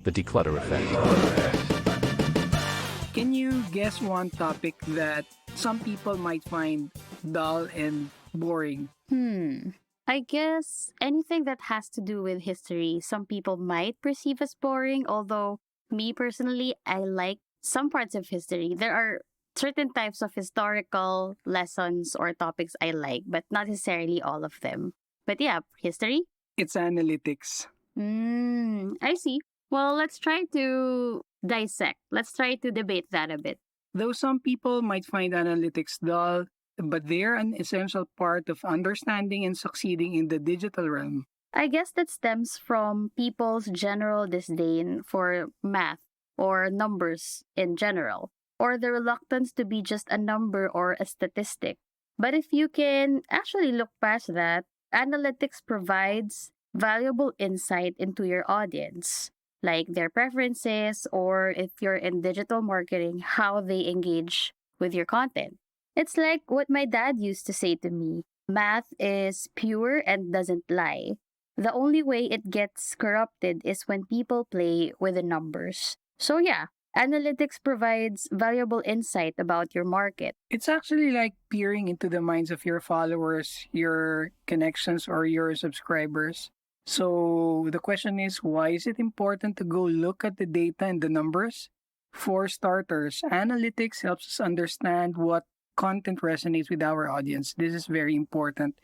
The declutter effect. Can you guess one topic that some people might find dull and boring? I guess anything that has to do with history, some people might perceive as boring, although me personally, I like some parts of history. There are certain types of historical lessons or topics I like, but not necessarily all of them. But yeah, history? It's analytics. I see. Well, let's try to dissect. Let's try to debate that a bit. Though some people might find analytics dull, but they're an essential part of understanding and succeeding in the digital realm. I guess that stems from people's general disdain for math or numbers in general, or the reluctance to be just a number or a statistic. But if you can actually look past that, analytics provides valuable insight into your audience, like their preferences, or if you're in digital marketing, how they engage with your content. It's like what my dad used to say to me: math is pure and doesn't lie. The only way it gets corrupted is when people play with the numbers. So, yeah, analytics provides valuable insight about your market. It's actually like peering into the minds of your followers, your connections, or your subscribers. So the question is, why is it important to go look at the data and the numbers? For starters, analytics helps us understand what content resonates with our audience. This is very important.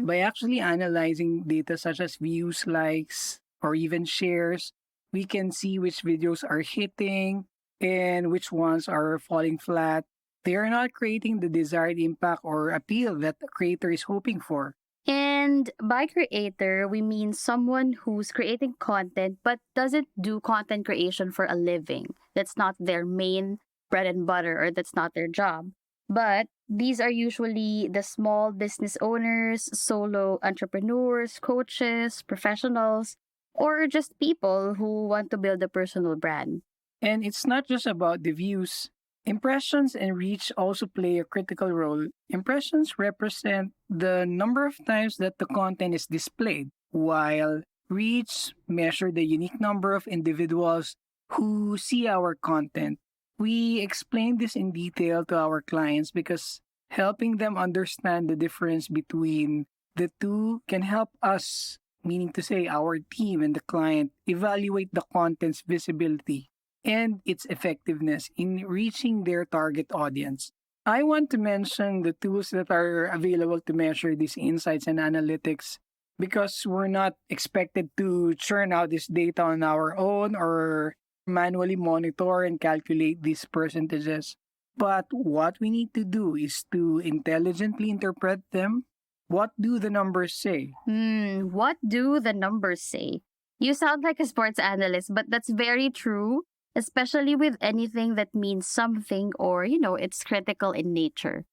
By actually analyzing data such as views, likes, or even shares, we can see which videos are hitting and which ones are falling flat. They are not creating the desired impact or appeal that the creator is hoping for. And by creator, we mean someone who's creating content but doesn't do content creation for a living. That's not their main bread and butter, or that's not their job. But these are usually the small business owners, solo entrepreneurs, coaches, professionals, or just people who want to build a personal brand. And it's not just about the views. Impressions and reach also play a critical role. Impressions represent the number of times that the content is displayed, while reach measure the unique number of individuals who see our content. We explain this in detail to our clients because helping them understand the difference between the two can help us, meaning to say our team and the client, evaluate the content's visibility and its effectiveness in reaching their target audience. I want to mention the tools that are available to measure these insights and analytics because we're not expected to churn out this data on our own or manually monitor and calculate these percentages. But what we need to do is to intelligently interpret them. What do the numbers say? What do the numbers say? You sound like a sports analyst, but that's very true, especially with anything that means something or, it's critical in nature.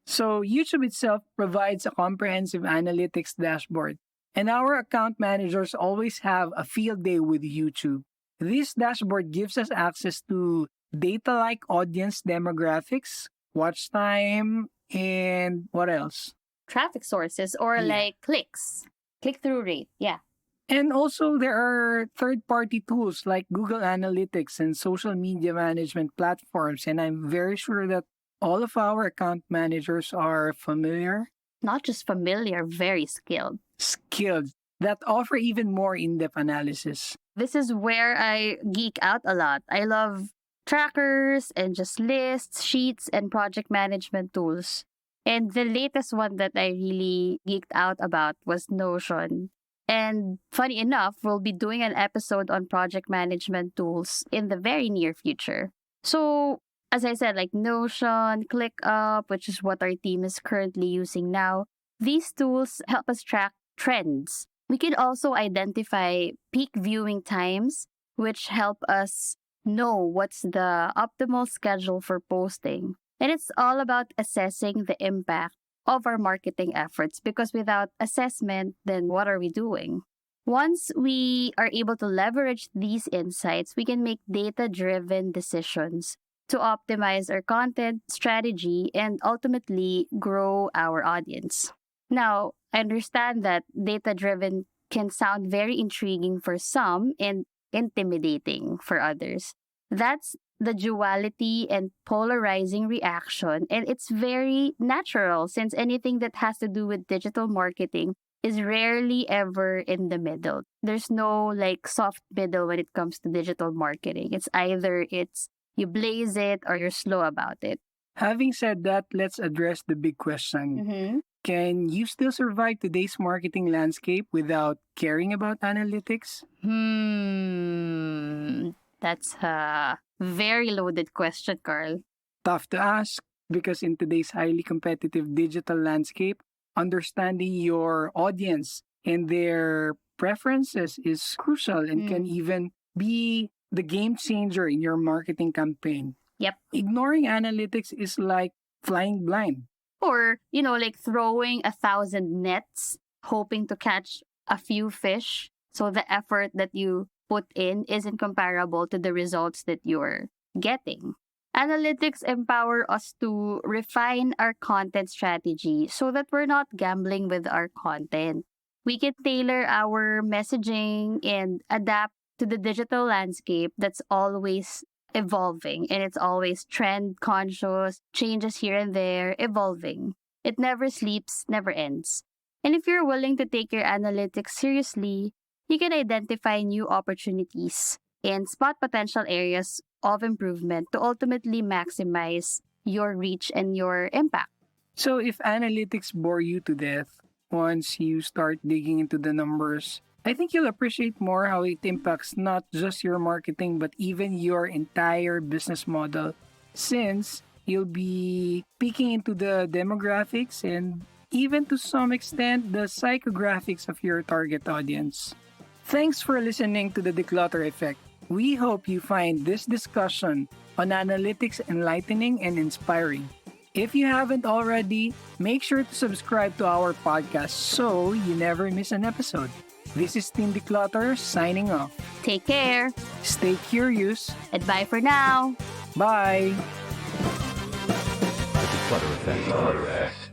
So YouTube itself provides a comprehensive analytics dashboard, and our account managers always have a field day with YouTube. This dashboard gives us access to data like audience demographics, watch time, and what else? Traffic sources or like clicks, click-through rate. Yeah. And also, there are third-party tools like Google Analytics and social media management platforms. And I'm very sure that all of our account managers are familiar. Not just familiar, very skilled. Skilled. That offer even more in-depth analysis. This is where I geek out a lot. I love trackers and just lists, sheets, and project management tools. And the latest one that I really geeked out about was Notion. And funny enough, we'll be doing an episode on project management tools in the very near future. So, as I said, like Notion, ClickUp, which is what our team is currently using now, these tools help us track trends. We can also identify peak viewing times, which help us know what's the optimal schedule for posting. And it's all about assessing the impact of our marketing efforts, because without assessment, then what are we doing? Once we are able to leverage these insights, we can make data-driven decisions to optimize our content strategy and ultimately grow our audience. Now, I understand that data-driven can sound very intriguing for some, and intimidating for others. That's the duality and polarizing reaction. And it's very natural since anything that has to do with digital marketing is rarely ever in the middle. There's no like soft middle when it comes to digital marketing. It's either you blaze it or you're slow about it. Having said that, let's address the big question. Mm-hmm. Can you still survive today's marketing landscape without caring about analytics? That's a very loaded question, Carl. Tough to ask because in today's highly competitive digital landscape, understanding your audience and their preferences is crucial and can even be the game changer in your marketing campaign. Yep. Ignoring analytics is like flying blind. Or, like throwing 1,000 nets, hoping to catch a few fish. So the effort that you put in isn't comparable to the results that you're getting. Analytics empower us to refine our content strategy so that we're not gambling with our content. We can tailor our messaging and adapt to the digital landscape that's always evolving and it's always trend conscious, changes here and there, evolving. It never sleeps, never ends. And if you're willing to take your analytics seriously, you can identify new opportunities and spot potential areas of improvement to ultimately maximize your reach and your impact. So if analytics bore you to death, once you start digging into the numbers, I think you'll appreciate more how it impacts not just your marketing but even your entire business model, since you'll be peeking into the demographics and even to some extent the psychographics of your target audience. Thanks for listening to the Declutter Effect. We hope you find this discussion on analytics enlightening and inspiring. If you haven't already, make sure to subscribe to our podcast so you never miss an episode. This is Team Dklutr signing off. Take care Stay curious. and bye for now. Bye. The Declutter Effect.